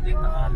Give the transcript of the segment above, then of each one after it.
dinaan.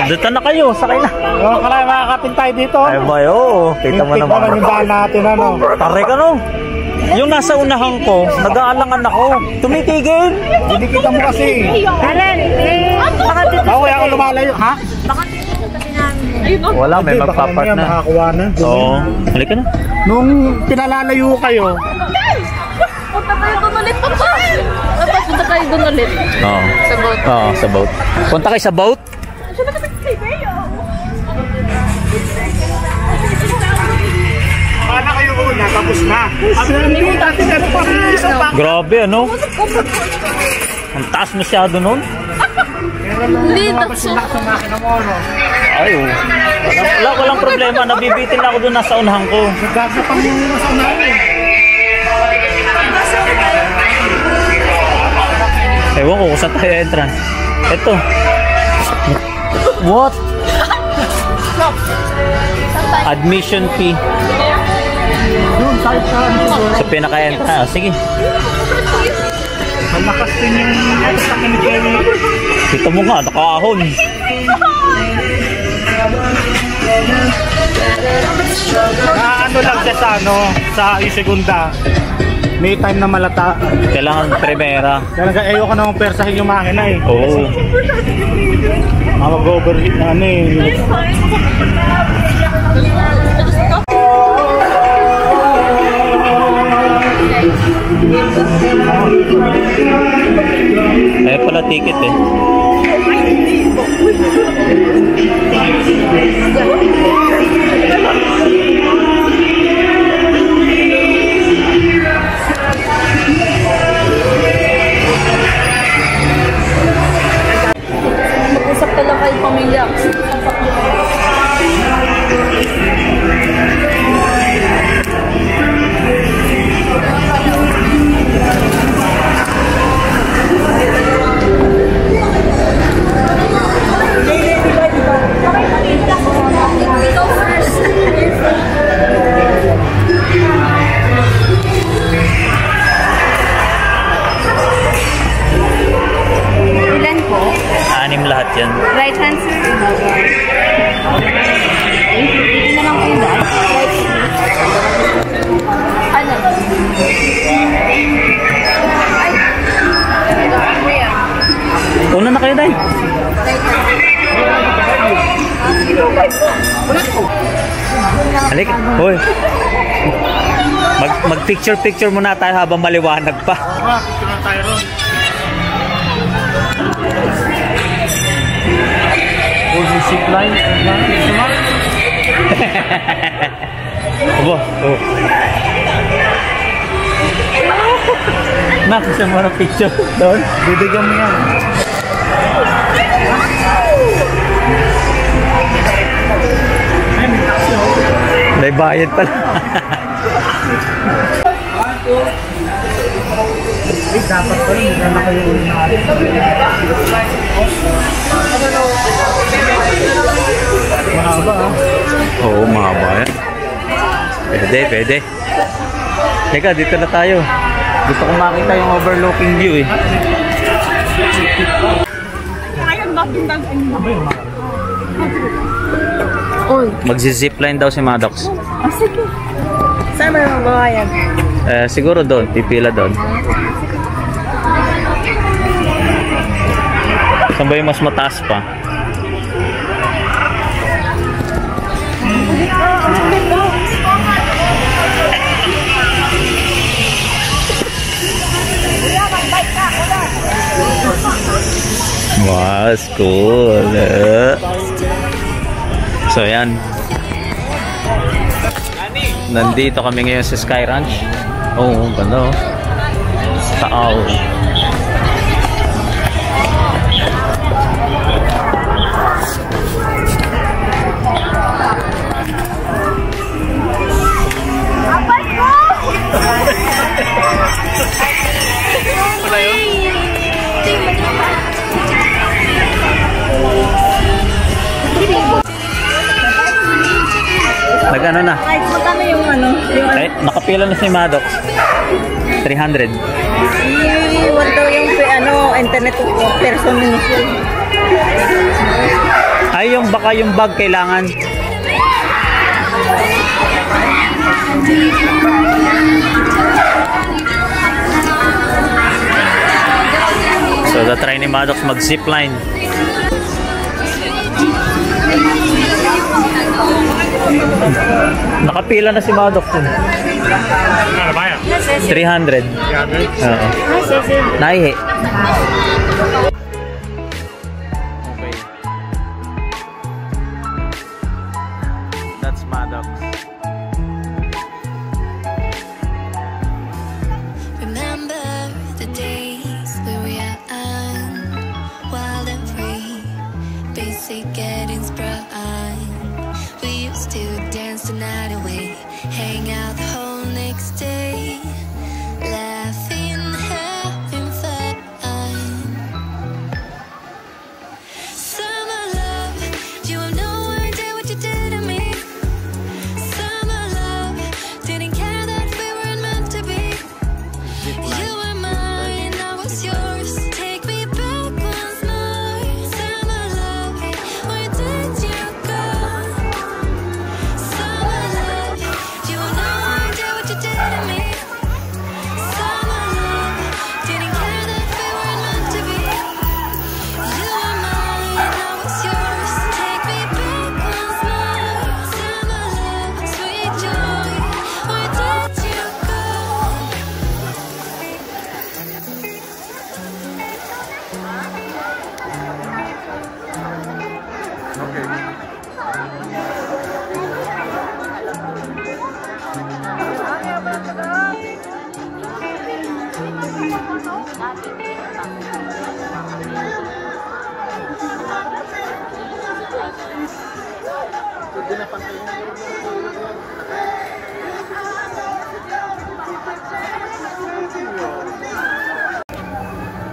Dito na kayo, sakay na. Oo, kalay makakapin tayo dito. Ay ba, oo. Kita mo naman. Tingnan yung daan natin, ano. Tari ka, no? Yung nasa unahan ko, nag-aalangan ako. Tumitigil. Hindi kita mo kasi. Alan, baka dito. Ako, ako lumalayo. Ha? Baka dito kasi namin. Wala, may magpapark na. Makakuha na. Oo. Halika na. Nung pinalalayo kayo. Punta tayo doon ulit, papa. Punta tayo doon ulit. Oo. Sa boat. Oo, sa boat. Punta kayo sa boat? Kala kayo una, tapos na. Hindi natin ano pa. Grabe, ano? Ang taas masyado nun. Hindi, that's so... Ay, oh. Walang problema. Nabibitin ako doon nasa unahan ko. Nagkasa pang yung nasa unahan eh. Ewan ko kung saan tayo entrance. Ito. What? Admission fee. Doon, tayo sa Sa pinaka-entrance. Sige. malakas din yung sakin ni Jenny. Kita mo nga, nakaahon. Ano lang siya sa ano, sa segunda. May time na malata. Kailangan primera. Talaga ayoko namang persahin yung makina eh. Oo. Mag-overheat na ano eh. Eh pala ticket eh. Una na kayo, Day. Halika. Hoy. Mag-picture muna tayo habang maliwanag pa. Picture na tayo ron. Full zipline. Aba, oh. Nak, isa mo na picture doon. Bibigyan mo yan. May bayad pala. Dapat pa rin, hindi na kayo ulit na atin. Mahaba ah. Oo, mahaba yan. Pwede. Teka, dito na tayo. Gusto kong makita yung overlooking view eh. Magzi-zipline daw si Maddox. Sige. Saan mo naman bawayan? Siguro doon, pipila doon. Saan ba yung mas mataas pa? Wow, that's cool. So yan. Nandito kami ngayon sa Sky Ranch. Oh, ganda oh. Taaw. Nag-ano na? Ay, magkano yung ano? Yung ano? Ay, nakapila na si Maddox. 300. Iwan daw yung internet person minusol. Ay, yung baka yung bag kailangan. So, try ni Maddox mag-zipline. Nakapila na si Maddox. 300. Oo. Naihi. Okay. That's Maddox. Remember the days where we are wild and free, basic getting sprung. We used to dance the night away, hang out the whole next day, laughing, having fun. Summer love, you have no idea what you did to me. Summer love, didn't care that we weren't meant to be. You were mine, I was yours. Take me back once more. Summer love, where did you go? Summer love, you have no idea what you did to me. Summer love, didn't care that we weren't meant to be. You were mine, I was yours. Take me back once more. Summer love, sweet joy, where did you go?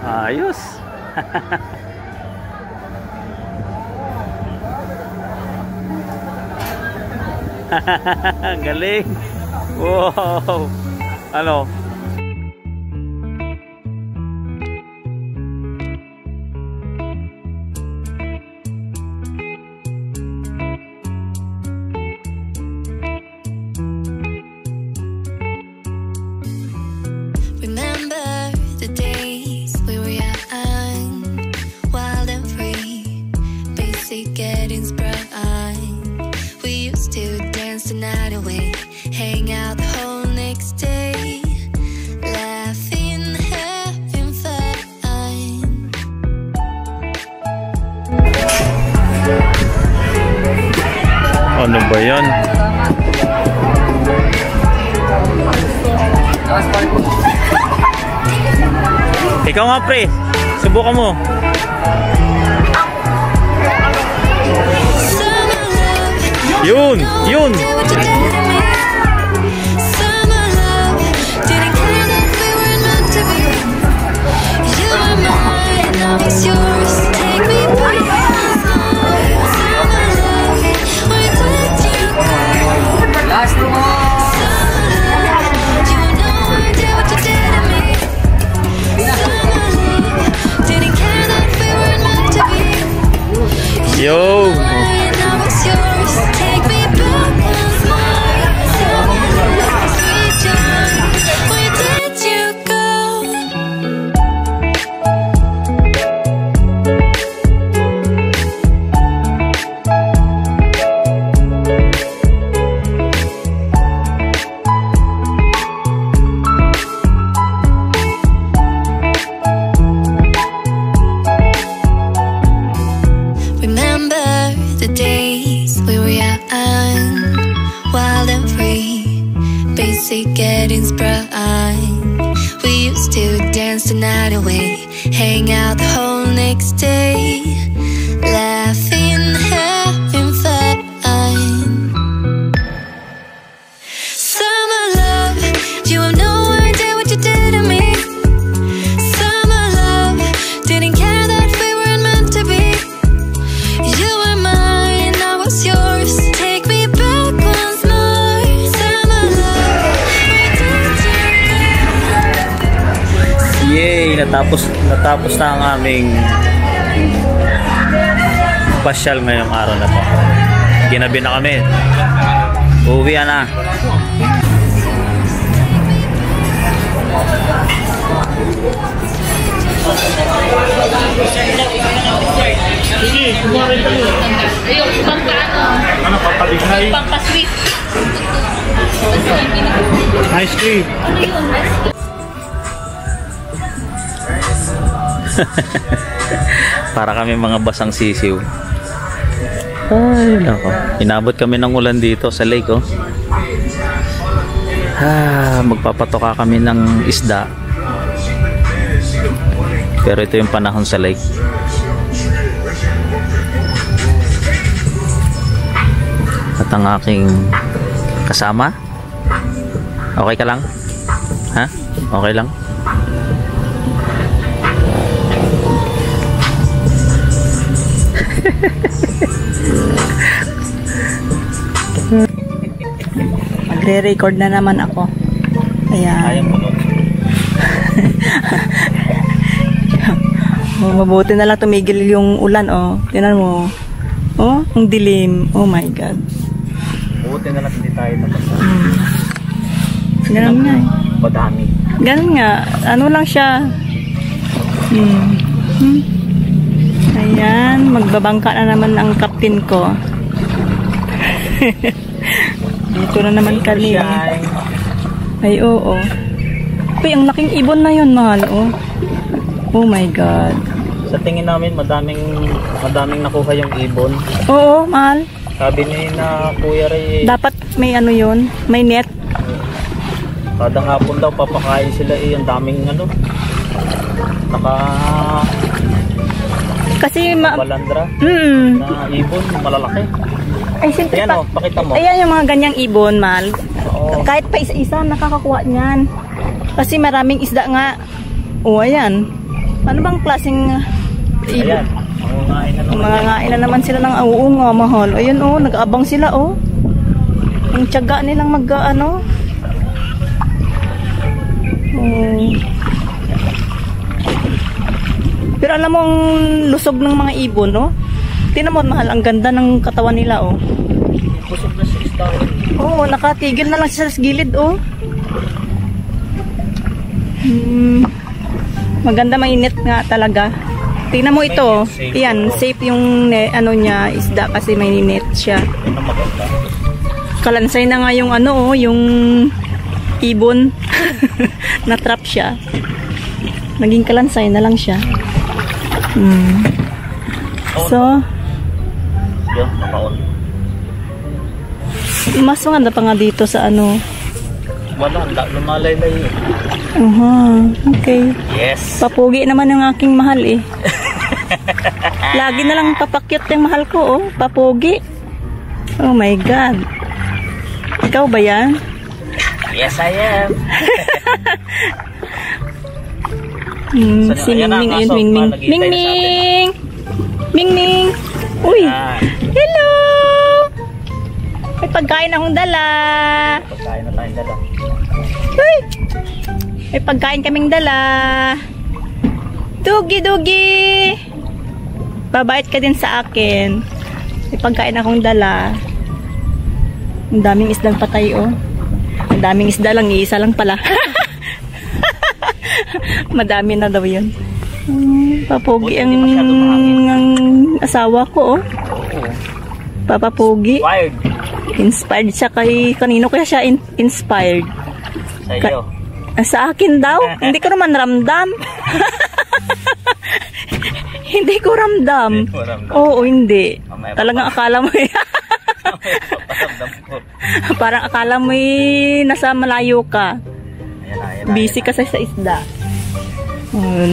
Ayos. Galing. Wow. Ano? hang out the whole next day, laughing, having fun. Ano ba yan? Ikaw nga pre, subukan mo. Yun, yun. Yo. Getting sprung. We used to dance the night away, hang out the whole next day, laughing, having fun. Summer love, you have no idea what you did to me. Summer love, didn't care that we weren't meant to be. You were mine, I was yours. Take me back once more. Summer love. Yay! Natapos na ang aming pasyal ngayong araw na to. Ginabi na kami. Uuwi na. Sige, kumarin tayo. Ayun, pampano. Ano, papaligay? Pampasweet. Ice cream. Ano yun? Para kami mga basang sisiw. Ay, nako. Inabot kami ng ulan dito sa lake, oh. Magpapatoka kami ng isda. Pero ito yung panahon sa lake. At ang aking kasama. Okay ka lang? Ha? Okay lang? Magre-record na naman ako. Ayan. Ayaw mo nun. Mabuti na lang tumigil yung ulan, oh. Tingnan mo. Oh, ang dilim. Oh my God. Mabuti na lang hindi tayo napasa. Ganun nga eh. Madami. Ganun nga. Ano lang siya. Ayan. Magbabangka na naman ang captain ko. Dito na naman kami. Ay, oo. Uy, ang laking ibon na yun, mahal. Oh. Oh my God. Sa tingin namin, madaming nakuha yung ibon. Oo, mahal. Sabi ni na Kuya Ray, Dapat may ano yun. May net. kada hapon daw papakain sila ang daming Kasi balandra na ibon, malalaki. Ay, siyempre Ayan o, pakita mo. Ayan yung mga ganyang ibon, mahal. Oo. Kahit pa isa-isa, nakakakuha niyan. Kasi maraming isda nga. O, ayan. Ano bang klaseng ibon? Ayan, Mangangain na naman sila ng oo nga, mahal. Ayun, oh, nag-aabang sila, oh. Ang tiyaga nilang mag-ano. Pero alam mo ang lusog ng mga ibon, no? Tingnan mo, mahal, ang ganda ng katawan nila, oh. busog na si Star. Oo, nakatigil na lang siya sa gilid, oh. Maganda, mainit nga talaga. Tingnan mo ito, yan, safe yung ano niya, isda kasi may net siya. Yan ang maganda. Kalansay na nga yung ano, yung ibon. Na-trap siya. Naging kalansay na lang siya. So, Yun, nakaon. mas maganda pa nga dito sa ano. Wala, lumalay-lay yun. Okay. Yes. Papugi naman yung aking mahal eh. Lagi na lang papakyut yung mahal ko, oh. Papugi. Oh my God. Ikaw ba yan? Yes, I am. Si Mingming, ayun, Mingming. Mingming! Mingming! Uy! Hello! May pagkain akong dala. Pagkain na tayong dala. Uy! May pagkain kaming dala. Dugi! Babait ka din sa akin. May pagkain akong dala. Ang daming isdang patay, oh. Ang daming isda lang, iisa lang pala. Madami na daw yun. Papogi ang asawa ko, oh. Papapogi. Wired. Inspired siya kay... Kanino kaya siya inspired? Sa iyo. Sa akin daw? Hindi ko naman ramdam. Hindi ko ramdam. Hindi mo ramdam. Oo, hindi. Mamaya Talagang akala mo parang akala mo nasa malayo ka. Busy ka sa isda.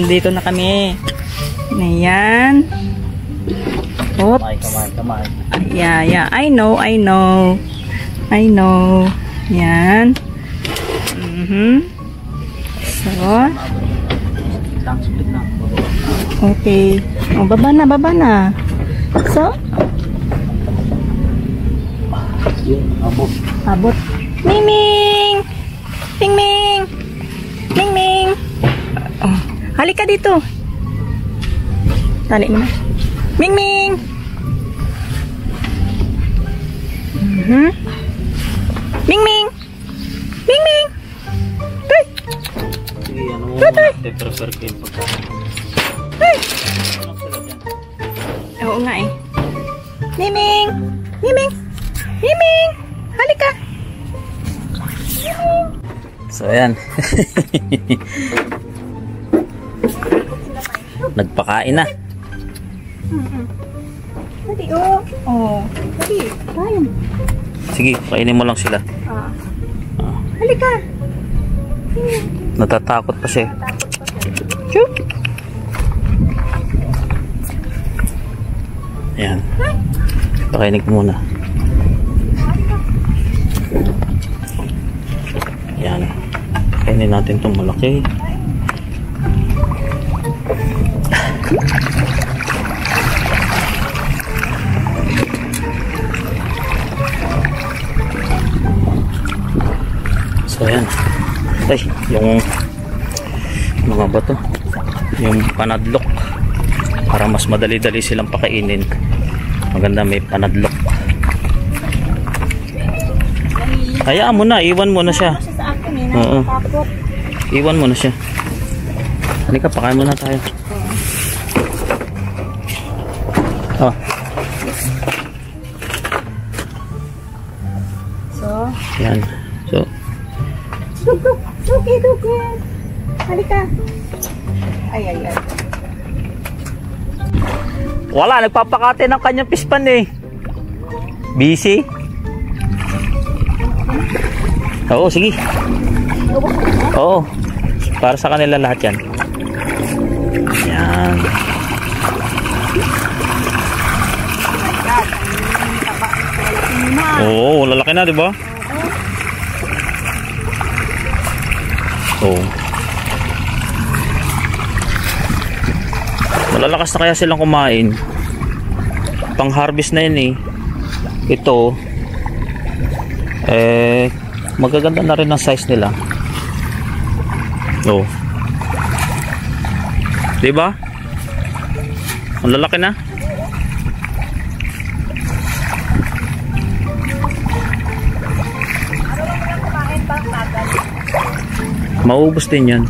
Dito na kami. Ayan. Oops. Kamay. Yeah. I know. Yan. So. Okay. Oh, baba na. So. Abot. Mingming! Oh, halika dito. Tali mo na. Mingming! Mingming! Tay! Sige, ano mo? Tatay! Prepare ko yung pagkain. Tay! Oo nga eh. Mingming! Halika! So, ayan. Nagpakain na. Dali, oh. Dali, tayo. Sige, kainin mo lang sila. Halika. Natatakot pa siya. Chup. Ayan. Pakainin ko muna. Ayan. Kainin natin itong malaki. So ayan. Ay, yung mga bato, yung panadlock, para mas madali-dali silang pakainin. Maganda may panadlock. Hayaan mo na, iwan mo na siya. Sa akin eh, Oo. nakakapot. Iwan mo na siya. Halika, pakain muna tayo. Oh. So, Yan. So, Dugi. Halika. Ay. wala, nagpapakate ng kanyang pispan eh. Busy? Oo, sige. Oo. Para sa kanila lahat yan. Yan. Oo, lalaki na, di ba? Oo. Malalakas na kaya silang kumain. Pang harvest na yun eh. Ito magaganda na rin ang size nila. Oh. 'Di ba? Ang lalaki na. Maubos din 'yan.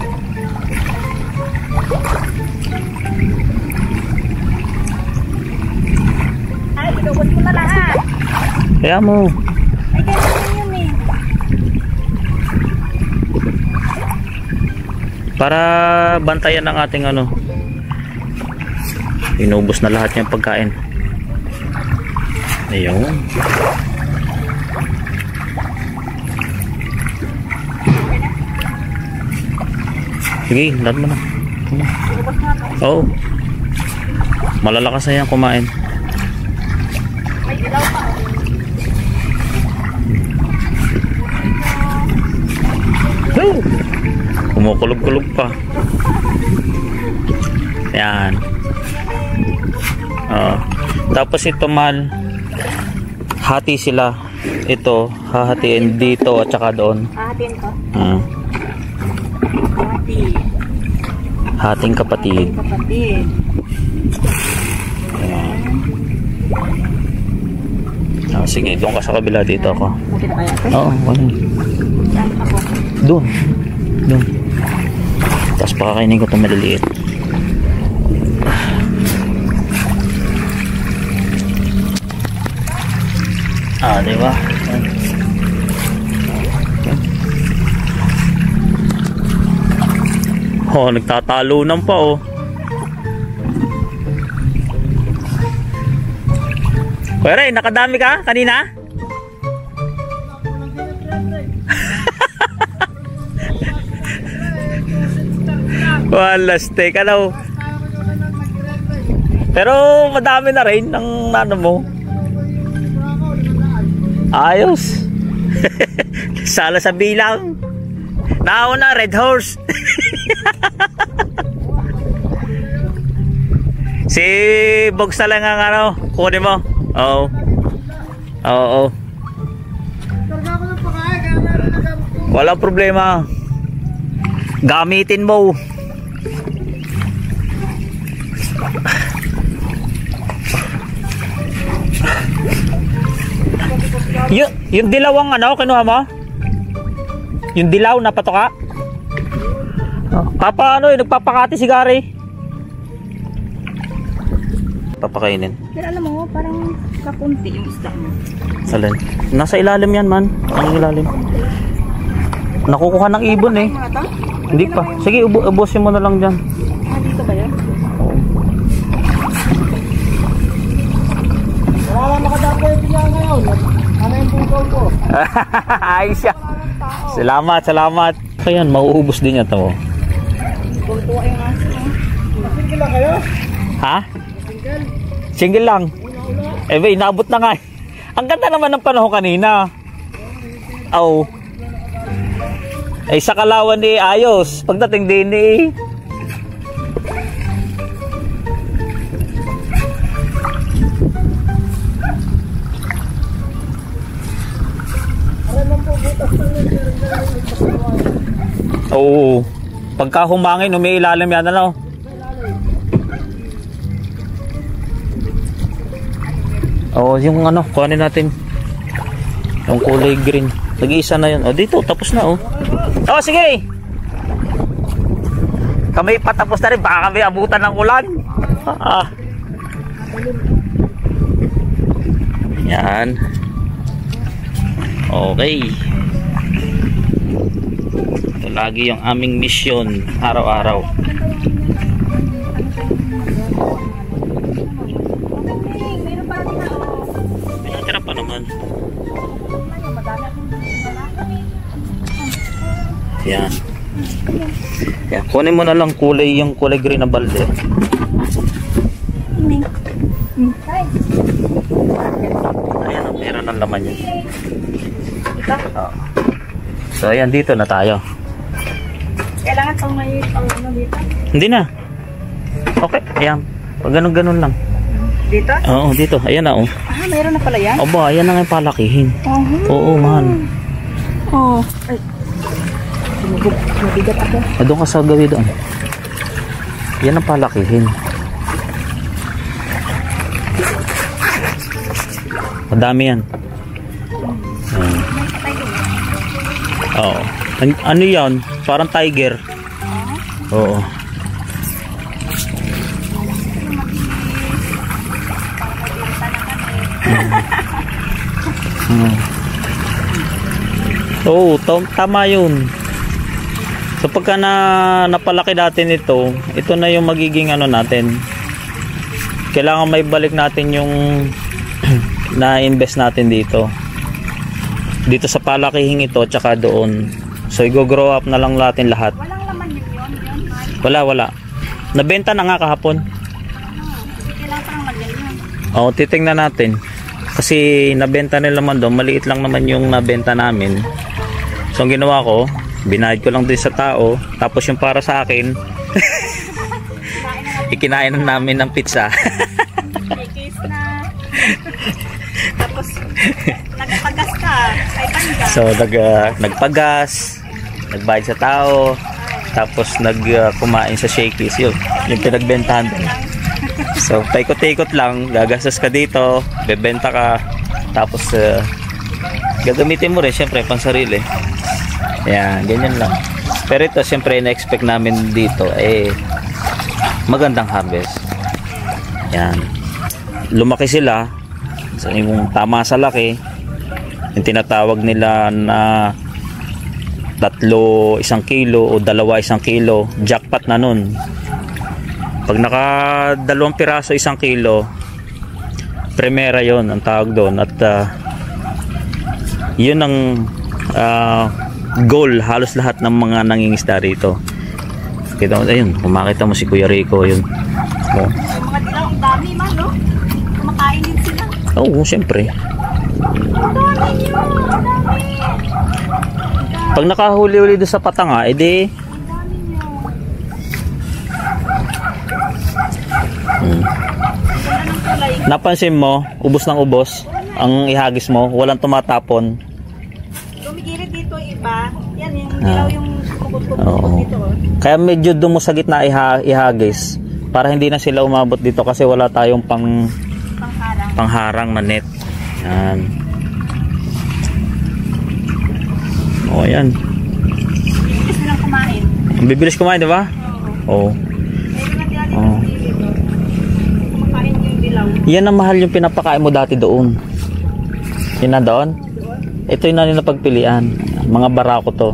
Ay, inubos mo na lahat. Kaya mo. Ay, Para bantayan ang ating ano. Inubos na lahat yung pagkain. Ayun. Sige, lahat mo na. Oo. Malalakas na yan kumain. Kumukulog-kulog pa. Yan. Tapos ito mal, hati sila. Ito, hahatiin dito at saka doon. Hahatiin ko? Hati. Hating kapatid. Kapatid. Sige, doon ka sa kabila, dito ako. Okay na kaya? Oo, wala. Saan ako? Doon. Doon. Tapos pakakainin ko itong maliliit. Diba? Nagtatalunan pa oh. Kuya Ray, nakadami ka kanina? Wala, steak ano. Pero madami na rin ng ano mo. Ayos. Sala sa bilang. Nauna, Red Horse. Si Bogs na lang ang ano, kunin mo. Oo. Oo. Walang problema. Gamitin mo. Yung dilaw ang ano, kinuha mo? Yung dilaw na patoka? Papa ano, nagpapakati si Gary. Papakainin. Pero alam mo, parang kakunti yung isda mo. Alin? Nasa ilalim yan man. Ang ilalim. Nakukuha ng ibon eh. Hindi pa. Sige, ubusin mo na lang dyan. Dito ba yan? Wala makadapoy niya ngayon. Ano yung bungkaw ko? Ayos siya. Salamat, salamat. Kaya mauubos din yan ito. Tuwa yung aso. Single lang kayo? Ha? Single lang. Eh ba, inabot na nga. Ang ganda naman ng panahon kanina. Oh. Eh sa Kalawan eh, ayos. Pagdating din eh. Oo. Pagka humangin, umiilalim yan ano. Oh, yung ano, kuhanin natin. Yung kulay green. Nag-iisa na yun. Oh, dito, tapos na oh. Oh, sige. Kami patapos na rin. Baka kami abutan ng ulan. Yan. Okay. Ito lagi yung aming mission araw-araw. Pinatira pa naman. Yan. Yan. Kunin mo na lang kulay, yung kulay green na balde. Ayan, ang pera ng laman yun. Oh. So ayan, dito na tayo. Kailangan pang may ano dito? Hindi na. Okay, ayan. Pag ganun-ganun lang. Dito? Oo, dito. Ayan na oh. Ah, mayroon na pala yan? Aba, ayan na nga yung palakihin. Oo, man. Oh. Ay. Mabigat ako. Doon ka sa gawi doon. Yan ang palakihin. Madami yan. Oo. Ano yan? Parang tiger. Oo. Oo, tama yun. So pagka napalaki natin ito na yung magiging ano natin. Kailangan may balik natin yung na-invest natin dito sa palakihing ito tsaka doon. So i-grow up na lang natin lahat. Walang laman yun. Wala. Nabenta na nga kahapon. Kailangan pa lang magyan yun. Oo, titingnan natin. Kasi nabenta nila naman doon, maliit lang naman yung nabenta namin. So ang ginawa ko, binayad ko lang din sa tao, tapos yung para sa akin ikinain na namin ng pizza. May case na. Tapos nagpagas ka. Kay Panda. So nagpagas, nagbayad sa tao, tapos kumain sa Shakey's, yun yung pinagbentahan doon. So paikot-ikot lang, gagastos ka dito, bebenta ka, tapos gagamitin mo rin syempre pang sarili. Yan, ganyan lang. Pero ito syempre na-expect namin dito magandang harvest. Yan, lumaki sila. So yung tama sa laki, yung tinatawag nila na 3 1 kilo o 2 1 kilo, jackpot na nun. Pag naka 2 piraso 1 kilo, primera yon ang tawag doon. At yun ang goal halos lahat ng mga nangingisda rito. Kita mo, ayun, kumakita mo si Kuya Rico, yun. Yung mga dilaw, ang dami man, no? Kumakain din sila. Oo, syempre. Ang dami nyo, ang dami. Pag nakahuli-huli doon sa patanga, edi Ang dami nyo. Ganda ng kulay. napansin mo, ubos ng ubos ang ihagis mo, walang tumatapon. Gumigilid dito iba. Yan, yung dilaw yung Oo. dito. Oh. Kaya medyo doon mo sa gitna ihagis para hindi na sila umabot dito kasi wala tayong pangharang na net. Yan. O yan. Bilis nilang kumain. Ang bibilis kumain, di ba? Oo. Meron na diyan Oo. dito. Kumakain yung dilaw. Yan ang mahal yung pinapakain mo dati doon. Yun na doon? Ito yung nanin na pagpilian. Mga barako to.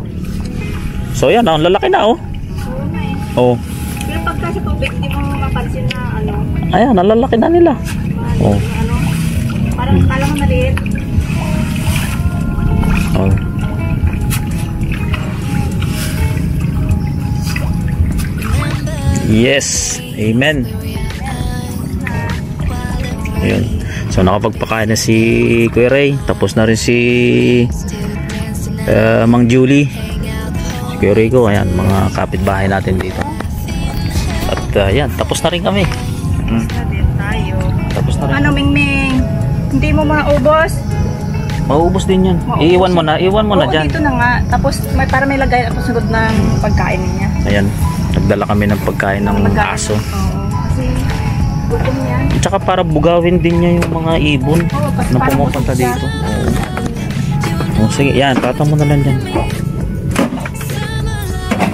So yan, ang lalaki na oh. Oo na eh. Oh. Pero pagka sa tubig, di mo mapansin na ano. Ayan, ang lalaki na nila. Oh. Ano. Parang kala mo maliit. Oh. Yes. Amen. Ayun. So nakapagpakain na si Kuya Ray. Tapos na rin si Mang Julie. Si Kuya Ray ko. Ayan, mga kapitbahay natin dito. At yan, tapos na rin kami. Natin tayo. Tapos na rin. Ano, Mingming? Hindi mo maubos? Mauubos din yan. Maubos Iiwan mo na. Iiwan mo na Oo, dyan. dito na nga. Tapos para may lagay ako sunod ng pagkain niya. Ayan. Nagdala kami ng pagkain ng aso. Oo. Kasi gutom yan. At saka para bugawin din niya yung mga ibon Oo, na para pumupunta busog siya. dito. Oo. Sige, yan. Tata mo na lang dyan.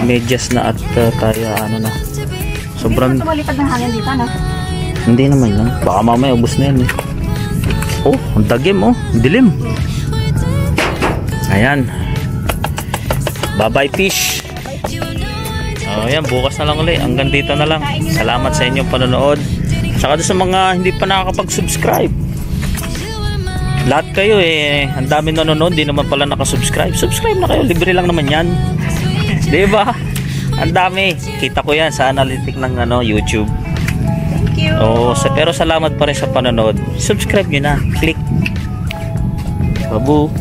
Medyas na at tayo ano na. Sobrang... Hindi tumulipad ng hangin dito, no? Hindi naman yan. Baka mamaya ubos na yan eh. Oh, ang dagim oh. Dilim. Ayan. Bye-bye fish. Oh, yan. Bukas na lang ulit. Hanggang dito na lang. Salamat sa inyong panonood. Saka doon sa mga hindi pa nakakapag-subscribe. Lahat kayo eh. Ang dami nanonood. Hindi naman pala nakasubscribe. Subscribe na kayo. Libre lang naman yan. Diba? Ang dami. Kita ko yan sa analytic ng YouTube. Thank you. Oo, pero salamat pa rin sa panonood. Subscribe nyo na. Click. Babu.